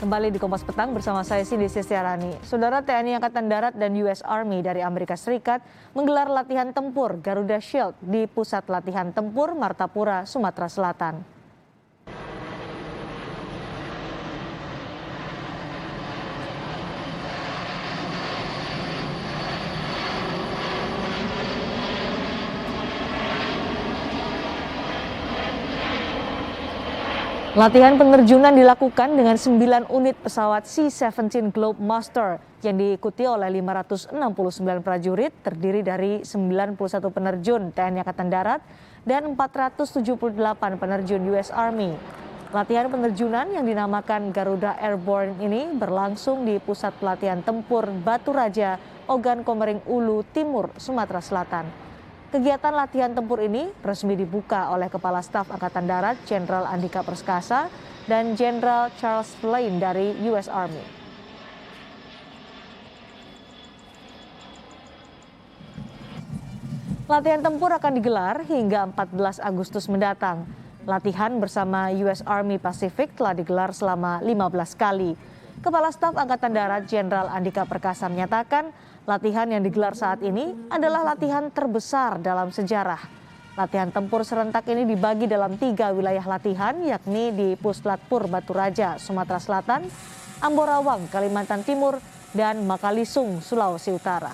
kembali di Kompas Petang bersama saya Cindy Sestiarani. Saudara, TNI Angkatan Darat dan US Army dari Amerika Serikat menggelar latihan tempur Garuda Shield di Pusat Latihan Tempur Martapura, Sumatera Selatan. Latihan penerjunan dilakukan dengan 9 unit pesawat C-17 Globemaster yang diikuti oleh 569 prajurit terdiri dari 91 penerjun TNI Angkatan Darat dan 478 penerjun US Army. Latihan penerjunan yang dinamakan Garuda Airborne ini berlangsung di Pusat Pelatihan Tempur Batu Raja, Ogan Komering Ulu, Timur, Sumatera Selatan. Kegiatan latihan tempur ini resmi dibuka oleh Kepala Staf Angkatan Darat Jenderal Andika Perkasa dan Jenderal Charles Lane dari US Army. Latihan tempur akan digelar hingga 14 Agustus mendatang. Latihan bersama US Army Pacific telah digelar selama 15 kali. Kepala Staf Angkatan Darat Jenderal Andika Perkasa menyatakan latihan yang digelar saat ini adalah latihan terbesar dalam sejarah. Latihan tempur serentak ini dibagi dalam 3 wilayah latihan, yakni di Puslatpur Batu Raja, Sumatera Selatan, Amborawang, Kalimantan Timur, dan Makalisung, Sulawesi Utara.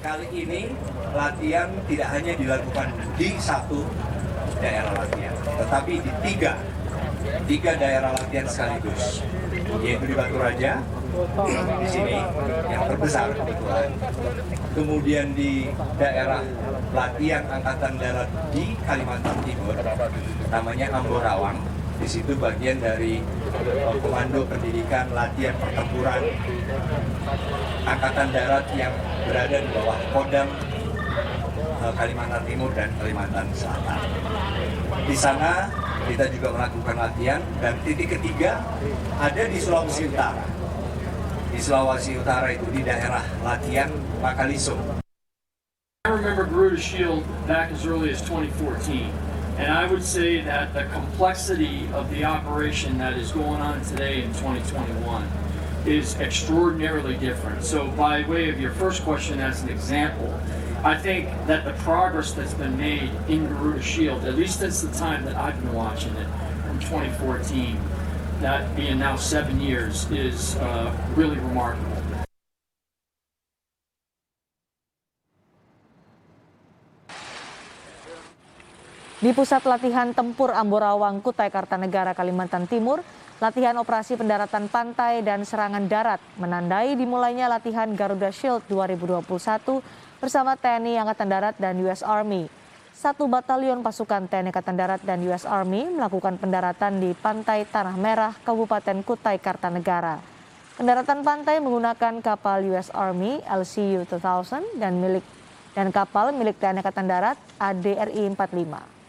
Kali ini latihan tidak hanya dilakukan di satu daerah latihan, tetapi di tiga daerah latihan sekaligus, yaitu di Batu Raja, di sini yang terbesar kebetulan, kemudian di daerah latihan Angkatan Darat di Kalimantan Timur, namanya Amborawang. Di situ bagian dari Komando Pendidikan Latihan Pertempuran Angkatan Darat yang berada di bawah Kodam Kalimantan Timur dan Kalimantan Selatan. Di sana kita juga melakukan latihan, dan titik ketiga ada di Sulawesi Utara. Di Sulawesi Utara itu di daerah latihan Makalisung. I remember Garuda Shield back as early as 2014, and I would say that the complexity of the operation that is going on today in 2021 is extraordinarily different. So by way of your first question as an example, I think that the progress that's been made in Garuda Shield, at least since the time that I've been watching it from 2014, that being now 7 years, is really remarkable. Di Pusat Latihan Tempur Amborawang, Kutai Kartanegara, Kalimantan Timur, latihan operasi pendaratan pantai dan serangan darat menandai dimulainya latihan Garuda Shield 2021 bersama TNI Angkatan Darat dan US Army. 1 batalion pasukan TNI Angkatan Darat dan US Army melakukan pendaratan di Pantai Tanah Merah, Kabupaten Kutai Kartanegara. Pendaratan pantai menggunakan kapal US Army LCU 2000 dan kapal milik TNI Angkatan Darat ADRI 45.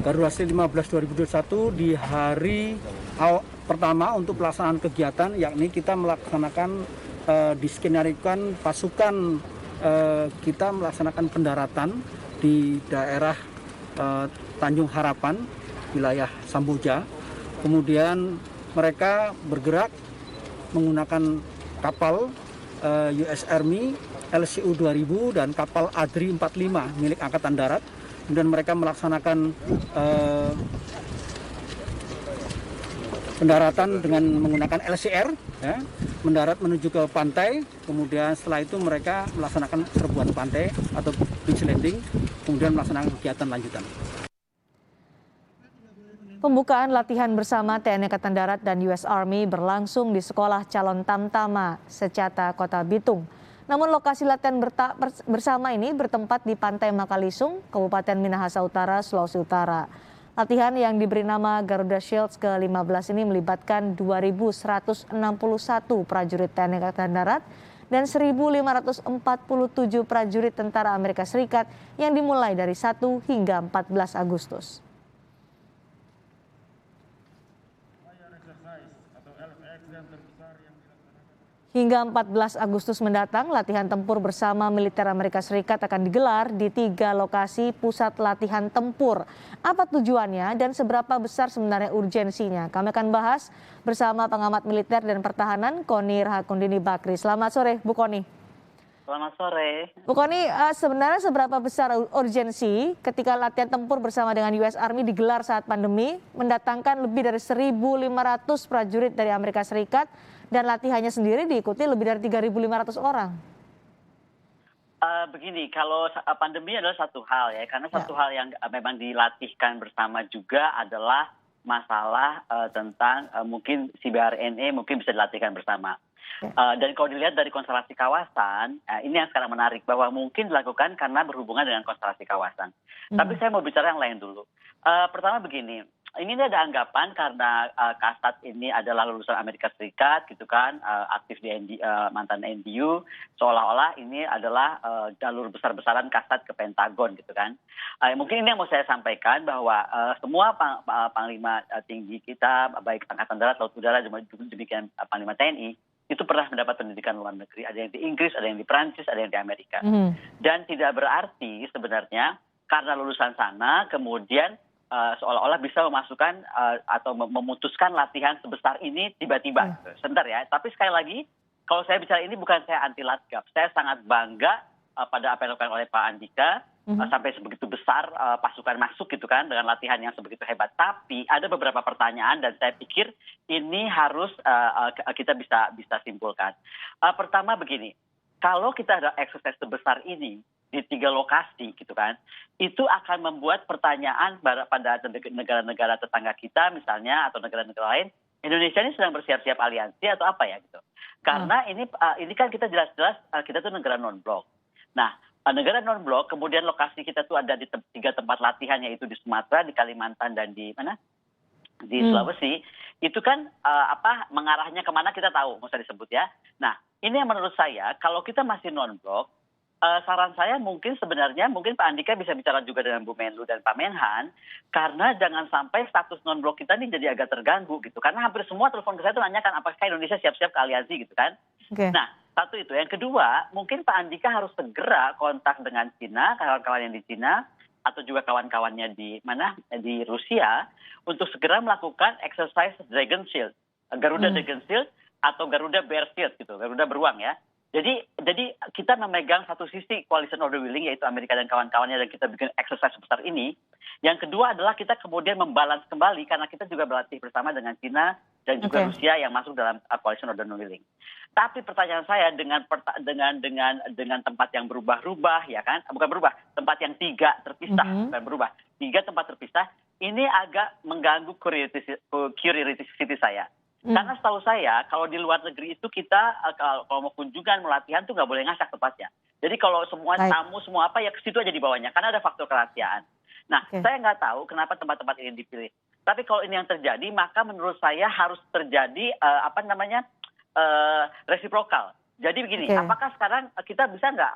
Garuda Shield 15 2021 di hari pertama untuk pelaksanaan kegiatan, yakni kita melaksanakan diskenarikan pasukan kita melaksanakan pendaratan di daerah Tanjung Harapan, wilayah Samboja. Kemudian mereka bergerak menggunakan kapal US Army LCU 2000 dan kapal ADRI 45 milik Angkatan Darat. Kemudian mereka melaksanakan pendaratan dengan menggunakan LCR, ya, mendarat menuju ke pantai. Kemudian setelah itu mereka melaksanakan serbuan pantai atau beach landing, kemudian melaksanakan kegiatan lanjutan. Pembukaan latihan bersama TNI Angkatan Darat dan US Army berlangsung di Sekolah Calon Tamtama, Secata, Kota Bitung. Namun lokasi latihan bersama ini bertempat di Pantai Makalisung, Kabupaten Minahasa Utara, Sulawesi Utara. Latihan yang diberi nama Garuda Shield ke-15 ini melibatkan 2.161 prajurit TNI Angkatan Darat dan 1.547 prajurit tentara Amerika Serikat yang dimulai dari 1 hingga 14 Agustus. Hingga 14 Agustus mendatang, latihan tempur bersama militer Amerika Serikat akan digelar di 3 lokasi pusat latihan tempur. Apa tujuannya dan seberapa besar sebenarnya urgensinya? Kami akan bahas bersama pengamat militer dan pertahanan, Koni Rahakundini Bakri. Selamat sore, Bu Koni. Selamat sore. Bu Koni, sebenarnya seberapa besar urgensi ketika latihan tempur bersama dengan US Army digelar saat pandemi, mendatangkan lebih dari 1.500 prajurit dari Amerika Serikat, dan latihannya sendiri diikuti lebih dari 3.500 orang? Begini, kalau pandemi adalah satu hal ya, karena satu hal yang memang dilatihkan bersama juga adalah masalah tentang mungkin CBRNE mungkin bisa dilatihkan bersama. Dan kalau dilihat dari konstelasi kawasan, ini yang sekarang menarik bahwa mungkin dilakukan karena berhubungan dengan konstelasi kawasan. Tapi saya mau bicara yang lain dulu. Pertama begini, ini ada anggapan karena Kasat ini adalah lulusan Amerika Serikat gitu kan, aktif di mantan NDU, seolah-olah ini adalah jalur besar-besaran Kasat ke Pentagon gitu kan. Mungkin ini yang mau saya sampaikan bahwa semua panglima tinggi kita, baik Angkatan Darat, Laut Udara, demikian Panglima TNI, itu pernah mendapat pendidikan luar negeri. Ada yang di Inggris, ada yang di Prancis, ada yang di Amerika. Dan tidak berarti sebenarnya karena lulusan sana kemudian seolah-olah bisa memasukkan atau memutuskan latihan sebesar ini tiba-tiba. Sebentar ya, tapi sekali lagi kalau saya bicara ini bukan saya anti Latgab. Saya sangat bangga pada apa yang dilakukan oleh Pak Andika sampai sebegitu besar pasukan masuk gitu kan dengan latihan yang sebegitu hebat. Tapi ada beberapa pertanyaan dan saya pikir ini harus kita bisa simpulkan. Pertama begini, kalau kita ada exercise sebesar ini di 3 lokasi gitu kan, itu akan membuat pertanyaan pada negara-negara tetangga kita misalnya atau negara-negara lain, Indonesia ini sedang bersiap-siap aliansi atau apa ya gitu. Karena ini kan kita jelas-jelas kita tuh negara non-blok. Nah, negara non-blok kemudian lokasi kita tuh ada di 3 tempat latihan, yaitu di Sumatera, di Kalimantan, dan di mana? Di Sulawesi. Itu kan mengarahnya kemana kita tahu, nggak usah disebut ya. Nah, ini yang menurut saya kalau kita masih non-blok, saran saya mungkin Pak Andika bisa bicara juga dengan Bu Menlu dan Pak Menhan, karena jangan sampai status non-blok kita ini jadi agak terganggu gitu. Karena hampir semua telepon ke saya itu nanyakan apakah Indonesia siap-siap ke aliansi gitu kan. Nah, satu itu. Yang kedua, mungkin Pak Andika harus segera kontak dengan Cina, kawan-kawan yang di Cina, atau juga kawan-kawannya di Rusia, untuk segera melakukan exercise Dragon Shield, Garuda Dragon Shield atau Garuda Bear Shield gitu, Garuda beruang ya. Jadi kita memegang satu sisi coalition of the willing, yaitu Amerika dan kawan-kawannya, dan kita bikin exercise sebesar ini. Yang kedua adalah kita kemudian membalance kembali karena kita juga berlatih bersama dengan Cina dan juga Rusia yang masuk dalam coalition of the willing. Tapi pertanyaan saya dengan tempat yang berubah-ubah ya kan, bukan berubah, tempat yang 3 terpisah, bukan berubah, 3 tempat terpisah, ini agak mengganggu curiosity saya. Karena setahu saya kalau di luar negeri itu kita kalau mau kunjungan, mau latihan tuh nggak boleh ngasak tempatnya. Jadi kalau semua tamu semua apa ya ke situ aja dibawanya karena ada faktor kerahasiaan. Nah, saya nggak tahu kenapa tempat-tempat ini dipilih. Tapi kalau ini yang terjadi, maka menurut saya harus terjadi resiprokal. Jadi begini, apakah sekarang kita bisa nggak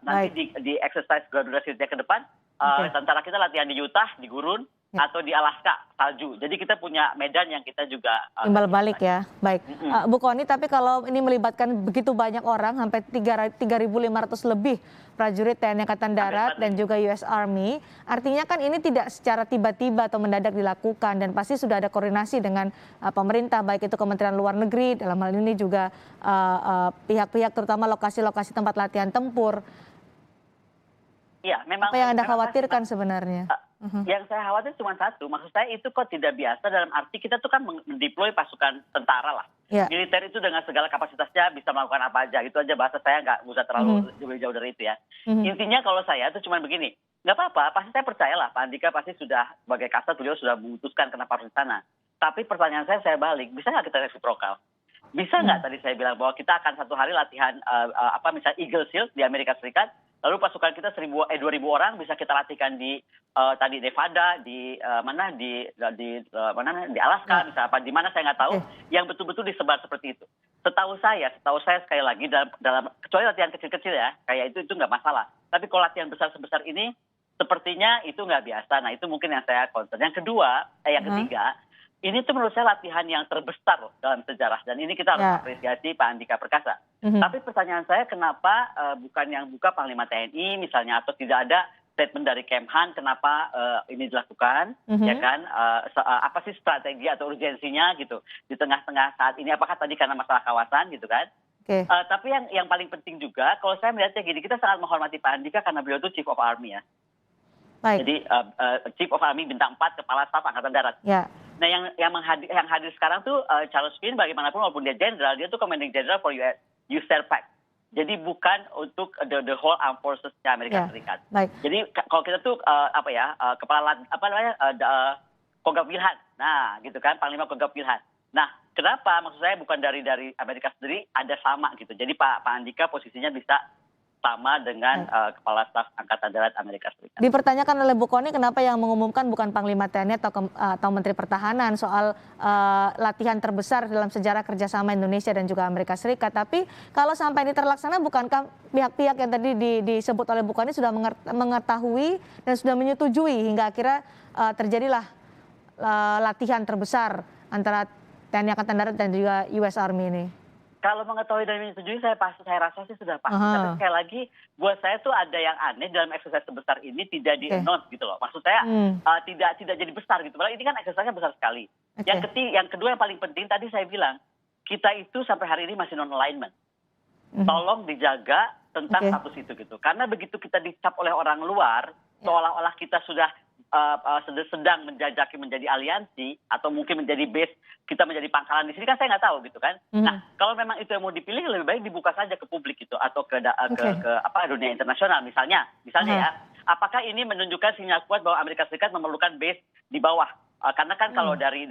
nanti di exercise Garuda Shield ke depan tentara kita latihan di Utah, di Gurun, atau di Alaska, salju. Jadi kita punya medan yang kita juga timbal balik ya. Baik, Bu Koni, tapi kalau ini melibatkan begitu banyak orang, sampai 3.500 lebih prajurit TNI Angkatan Darat dan juga US Army, artinya kan ini tidak secara tiba-tiba atau mendadak dilakukan, dan pasti sudah ada koordinasi dengan pemerintah, baik itu Kementerian Luar Negeri, dalam hal ini juga pihak-pihak terutama lokasi-lokasi tempat latihan tempur. Ya, memang. Apa yang Anda khawatirkan sebenarnya? Yang saya khawatir cuma satu, maksud saya itu kok tidak biasa dalam arti kita tuh kan mendeploy pasukan tentara lah. Militer itu dengan segala kapasitasnya bisa melakukan apa aja, itu aja bahasa saya nggak usah terlalu jauh dari itu ya. Intinya kalau saya itu cuma begini, nggak apa-apa, pasti saya percayalah Pak Andika pasti sudah sebagai Kasat beliau sudah memutuskan kenapa harus di sana. Tapi pertanyaan saya balik, bisa nggak kita resiprokal? Bisa nggak tadi saya bilang bahwa kita akan satu hari latihan misalnya Eagle Shield di Amerika Serikat, lalu pasukan kita 2.000 orang bisa kita latihkan di tadi Nevada, di Alaska, misalnya apa di mana saya nggak tahu, yang betul-betul disebar seperti itu. Setahu saya sekali lagi dalam kecuali latihan kecil-kecil ya, kayak itu nggak masalah. Tapi kalau latihan besar sebesar ini, sepertinya itu nggak biasa. Nah itu mungkin yang saya concern. Yang ketiga, ini tuh menurut saya latihan yang terbesar loh dalam sejarah, dan ini kita harus Ya. apresiasi Pak Andika Perkasa. Mhm. Tapi pertanyaan saya, kenapa bukan yang buka Panglima TNI misalnya, atau tidak ada statement dari Kemhan kenapa ini dilakukan, ya kan? Apa sih strategi atau urgensinya gitu di tengah-tengah saat ini? Apakah tadi karena masalah kawasan gitu kan? Oke. Tapi yang paling penting juga, kalau saya melihatnya gini, kita sangat menghormati Pak Andika karena beliau itu Chief of Army ya. Baik. Jadi Chief of Army bintang 4, Kepala Staf Angkatan Darat. Ya. Nah, yang hadir sekarang tuh Charles Quinn, bagaimanapun walaupun dia jenderal, dia tuh Commanding General for USARPAC. Jadi bukan untuk the whole armed forces-nya Amerika Ya. Serikat. Baik. Jadi kalau kita tuh Kogab Wilhan. Nah, gitu kan, Panglima Kogab Wilhan. Nah, kenapa? Maksud saya bukan dari Amerika sendiri, ada sama gitu. Jadi Pak Andika posisinya bisa sama dengan Kepala Staf Angkatan Darat Amerika Serikat. Dipertanyakan oleh Bu Kony kenapa yang mengumumkan bukan Panglima TNI atau Menteri Pertahanan soal latihan terbesar dalam sejarah kerjasama Indonesia dan juga Amerika Serikat. Tapi kalau sampai ini terlaksana, bukankah pihak-pihak yang tadi disebut oleh Bu Kony sudah mengetahui dan sudah menyetujui hingga akhirnya terjadilah latihan terbesar antara TNI Angkatan Darat dan juga US Army ini? Kalau mengetahui dan menyetujui, saya rasa sih sudah pasti. Tapi sekali lagi, buat saya tuh ada yang aneh dalam eksersis sebesar ini tidak di-announce gitu loh. Maksud saya tidak jadi besar gitu. Padahal ini kan eksersisnya besar sekali. Yang kedua yang paling penting, tadi saya bilang, kita itu sampai hari ini masih non-alignment. Tolong dijaga tentang status itu gitu. Karena begitu kita dicap oleh orang luar, seolah-olah kita sudah sedang menjajaki menjadi aliansi atau mungkin menjadi base, kita menjadi pangkalan di sini, kan saya nggak tahu gitu kan. Nah, kalau memang itu yang mau dipilih, lebih baik dibuka saja ke publik gitu, atau ke dunia internasional misalnya ya. Apakah ini menunjukkan sinyal kuat bahwa Amerika Serikat memerlukan base di bawah? Karena kan kalau dari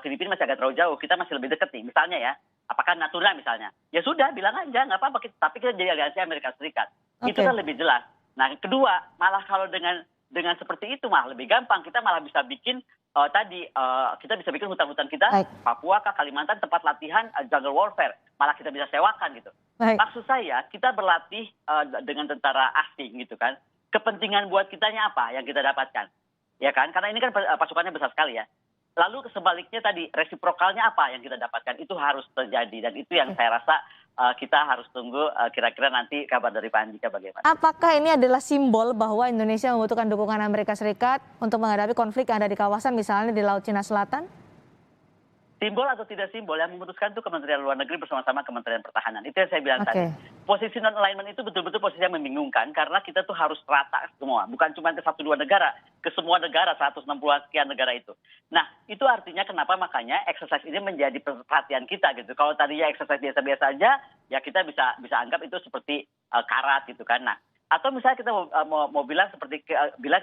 Filipina masih agak terlalu jauh, kita masih lebih dekat nih misalnya ya. Apakah Natuna misalnya? Ya sudah, bilang aja nggak apa-apa, tapi kita jadi aliansi Amerika Serikat. Itu kan lebih jelas. Nah, kedua, malah kalau dengan seperti itu malah lebih gampang, kita malah bisa bikin kita bisa bikin hutan-hutan kita, Papua, Kalimantan, tempat latihan jungle warfare, malah kita bisa sewakan gitu. Maksud saya, kita berlatih dengan tentara asing gitu kan, kepentingan buat kitanya apa yang kita dapatkan, ya kan? Karena ini kan pasukannya besar sekali ya. Lalu sebaliknya tadi, resiprokalnya apa yang kita dapatkan, itu harus terjadi, dan itu yang saya rasa kita harus tunggu kira-kira nanti kabar dari Pak Andika bagaimana. Apakah ini adalah simbol bahwa Indonesia membutuhkan dukungan Amerika Serikat untuk menghadapi konflik yang ada di kawasan misalnya di Laut Cina Selatan? Simbol atau tidak simbol, yang memutuskan itu Kementerian Luar Negeri bersama-sama Kementerian Pertahanan. Itu yang saya bilang tadi. Posisi non-alignment itu betul-betul posisi yang membingungkan, karena kita tuh harus rata semua. Bukan cuma ke 1-2 negara, ke semua negara, 160-an sekian negara itu. Nah, itu artinya kenapa makanya exercise ini menjadi perhatian kita gitu. Kalau tadinya exercise biasa-biasa aja, ya kita bisa anggap itu seperti karat gitu kan. Nah, atau misalnya kita mau bilang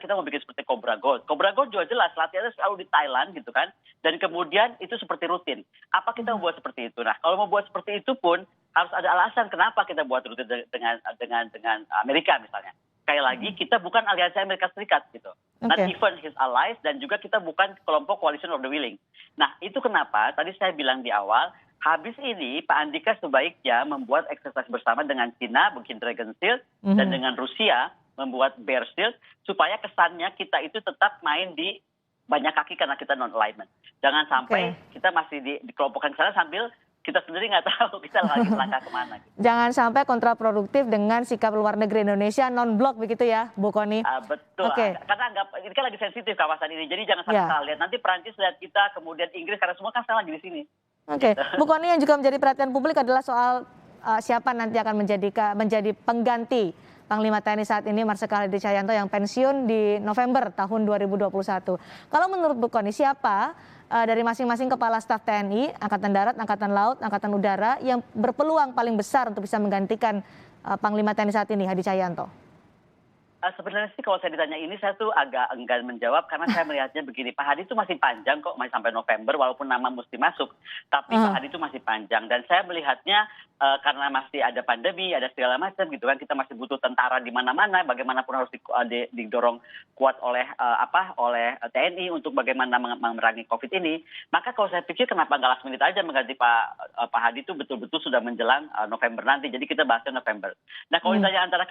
kita mau bikin seperti Cobra Gold. Cobra Gold juga jelas latihannya selalu di Thailand gitu kan. Dan kemudian itu seperti rutin. Apa kita mau buat seperti itu? Nah, kalau mau buat seperti itu pun harus ada alasan kenapa kita buat rutin dengan Amerika misalnya. Sekali lagi, kita bukan aliansi Amerika Serikat gitu. Not even his allies, dan juga kita bukan kelompok coalition of the willing. Nah, itu kenapa tadi saya bilang di awal, habis ini Pak Andika sebaiknya membuat eksersis bersama dengan China, bikin Dragon Shield, dan dengan Rusia membuat Bear Shield, supaya kesannya kita itu tetap main di banyak kaki karena kita non-alignment. Jangan sampai kita masih dikelompokkan ke sana sambil kita sendiri nggak tahu kita lagi langkah kemana. Jangan sampai kontraproduktif dengan sikap luar negeri Indonesia non-blok begitu ya, Bu Kony? Betul, karena ini kan lagi sensitif kawasan ini, jadi jangan sampai salah lihat. Nanti Perancis lihat kita, kemudian Inggris, karena semua kan sekarang lagi di sini. Bu Kony, yang juga menjadi perhatian publik adalah soal siapa nanti akan menjadi pengganti Panglima TNI saat ini, Marsikal Hadi Cahyanto, yang pensiun di November tahun 2021. Kalau menurut Bu Kony, siapa dari masing-masing kepala staf TNI, Angkatan Darat, Angkatan Laut, Angkatan Udara yang berpeluang paling besar untuk bisa menggantikan Panglima TNI saat ini, Hadi Cahyanto? Sebenarnya sih kalau saya ditanya ini, saya tuh agak enggan menjawab, karena saya melihatnya begini, Pak Hadi itu masih panjang kok, masih sampai November walaupun nama mesti masuk, tapi Pak Hadi itu masih panjang, dan saya melihatnya karena masih ada pandemi, ada segala macam gitu kan, kita masih butuh tentara di mana-mana, bagaimanapun harus didorong kuat oleh TNI untuk bagaimana memerangi COVID ini. Maka kalau saya pikir kenapa nggak last minute aja mengganti Pak Hadi itu betul-betul sudah menjelang November nanti, jadi kita bahasnya November. Nah, kalau ditanya antara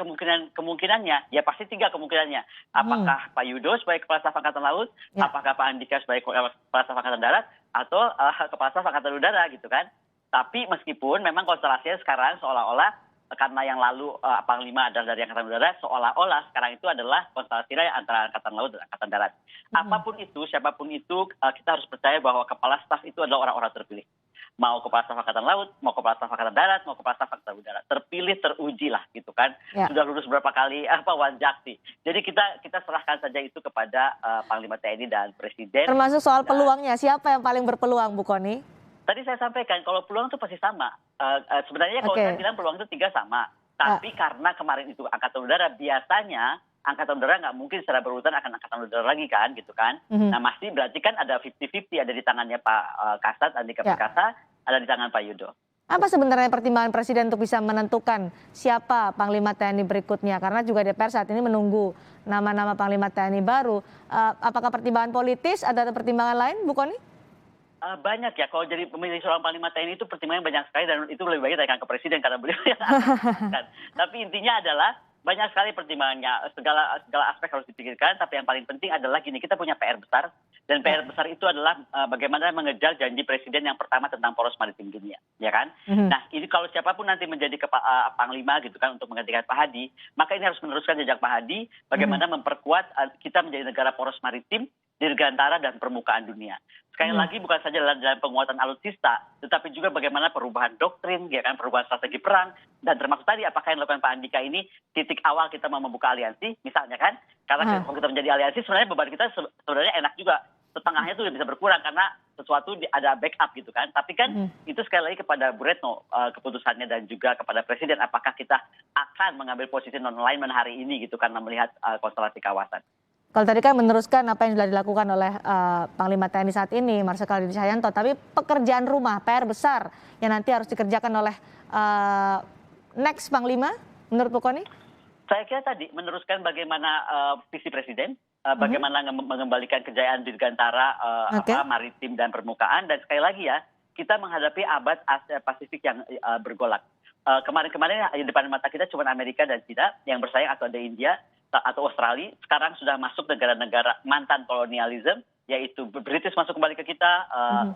kemungkinannya, ya pasti 3 kemungkinannya. Apakah Pak Yudo sebagai Kepala Staf Angkatan Laut, apakah Pak Andika sebagai Kepala Staf Angkatan Darat, atau Kepala Staf Angkatan Udara gitu kan. Tapi meskipun memang konstelasinya sekarang seolah-olah karena yang lalu Panglima adalah dari Angkatan Udara, seolah-olah sekarang itu adalah konstelasinya antara Angkatan Laut dan Angkatan Darat. Apapun itu, siapapun itu, kita harus percaya bahwa Kepala Staf itu adalah orang-orang terpilih. Mau Kepala Staf Angkatan Laut, mau Kepala Staf Angkatan Darat, mau Kepala Staf Angkatan Udara. Terpilih, teruji lah gitu kan. Ya. Sudah lulus berapa kali wanjakti. Jadi kita serahkan saja itu kepada Panglima TNI dan Presiden. Termasuk soal peluangnya, siapa yang paling berpeluang Bu Kony? Tadi saya sampaikan kalau peluang itu pasti sama. Sebenarnya kalau saya bilang peluang itu 3 sama. Tapi karena kemarin itu Angkatan Udara, biasanya Angkatan Udara nggak mungkin secara berurutan akan Angkatan Udara lagi kan gitu kan. Nah masih berarti kan ada 50-50, ada di tangannya Pak Kasat, Andika Perkasa, ada di tangan Pak Yudo. Apa sebenarnya pertimbangan Presiden untuk bisa menentukan siapa Panglima TNI berikutnya? Karena juga DPR saat ini menunggu nama-nama Panglima TNI baru. Apakah pertimbangan politis, ada pertimbangan lain Bu Kony? Banyak ya, kalau jadi pemilih seorang Panglima TNI itu pertimbangan banyak sekali dan itu lebih baik ditanyakan ke Presiden karena beliau yang kan. Tapi intinya adalah banyak sekali pertimbangannya, segala aspek harus dipikirkan, tapi yang paling penting adalah gini, kita punya PR besar, dan PR besar itu adalah bagaimana mengejar janji Presiden yang pertama tentang poros maritim dunia, ya kan? Nah ini kalau siapapun nanti menjadi Panglima gitu kan untuk menggantikan Pak Hadi, maka ini harus meneruskan jejak Pak Hadi, bagaimana memperkuat kita menjadi negara poros maritim, dirgantara dan permukaan dunia. Sekali lagi bukan saja dalam penguatan alutsista, tetapi juga bagaimana perubahan doktrin, ya kan, perubahan strategi perang, dan termasuk tadi apakah yang dilakukan Pak Andika ini titik awal kita mau membuka aliansi, misalnya kan, karena kalau kita menjadi aliansi sebenarnya beban kita sebenarnya enak juga, setengahnya itu bisa berkurang karena sesuatu ada backup gitu kan, tapi kan itu sekali lagi kepada Bu Retno keputusannya dan juga kepada Presiden apakah kita akan mengambil posisi non-alignment hari ini gitu karena melihat konstelasi kawasan. Kalau tadi kan meneruskan apa yang sudah dilakukan oleh Panglima TNI saat ini, Marsikal Hadi Cahyanto, tapi pekerjaan rumah, PR besar yang nanti harus dikerjakan oleh next Panglima, menurut Bu Kony? Saya kira tadi meneruskan bagaimana visi Presiden, bagaimana mengembalikan kejayaan dirgantara, maritim dan permukaan, dan sekali lagi ya, kita menghadapi abad Asia Pasifik yang bergolak. Kemarin-kemarin di depan mata kita cuma Amerika dan China yang bersaing, atau ada India atau Australia. Sekarang sudah masuk negara-negara mantan kolonialisme, yaitu British masuk kembali ke kita,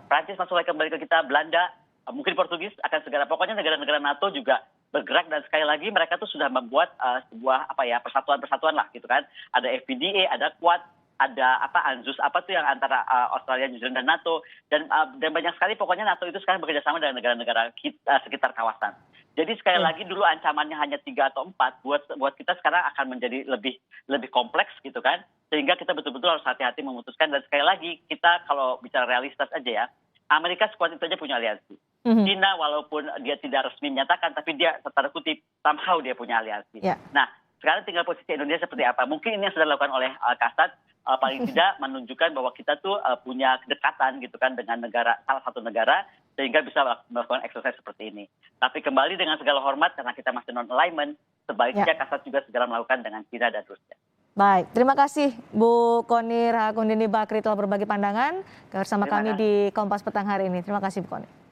Prancis masuk kembali ke kita, Belanda, mungkin Portugis akan segera. Pokoknya negara-negara NATO juga bergerak, dan sekali lagi mereka tuh sudah membuat sebuah persatuan-persatuan lah gitu kan. Ada FPDA, ada Quad, ada ANZUS tuh yang antara Australia, New Zealand dan NATO, dan banyak sekali. Pokoknya NATO itu sekarang bekerja sama dengan negara-negara sekitar kawasan. Jadi sekali lagi dulu ancamannya hanya 3 atau 4, buat kita sekarang akan menjadi lebih kompleks gitu kan, sehingga kita betul-betul harus hati-hati memutuskan. Dan sekali lagi kita kalau bicara realistis aja ya, Amerika sekuat itu aja punya aliansi. China walaupun dia tidak resmi menyatakan, tapi dia tanda kutip somehow dia punya aliansi. Nah sekarang tinggal posisi Indonesia seperti apa. Mungkin ini yang sudah dilakukan oleh Kasat, paling tidak menunjukkan bahwa kita tuh punya kedekatan gitu kan dengan salah satu negara, sehingga bisa melakukan eksersis seperti ini. Tapi kembali dengan segala hormat, karena kita masih non-alignment, sebaiknya Kasat juga segera melakukan dengan China dan Rusia. Baik, terima kasih Bu Kony Rahakundini Bakri telah berbagi pandangan bersama kami di Kompas Petang hari ini. Terima kasih Bu Kony.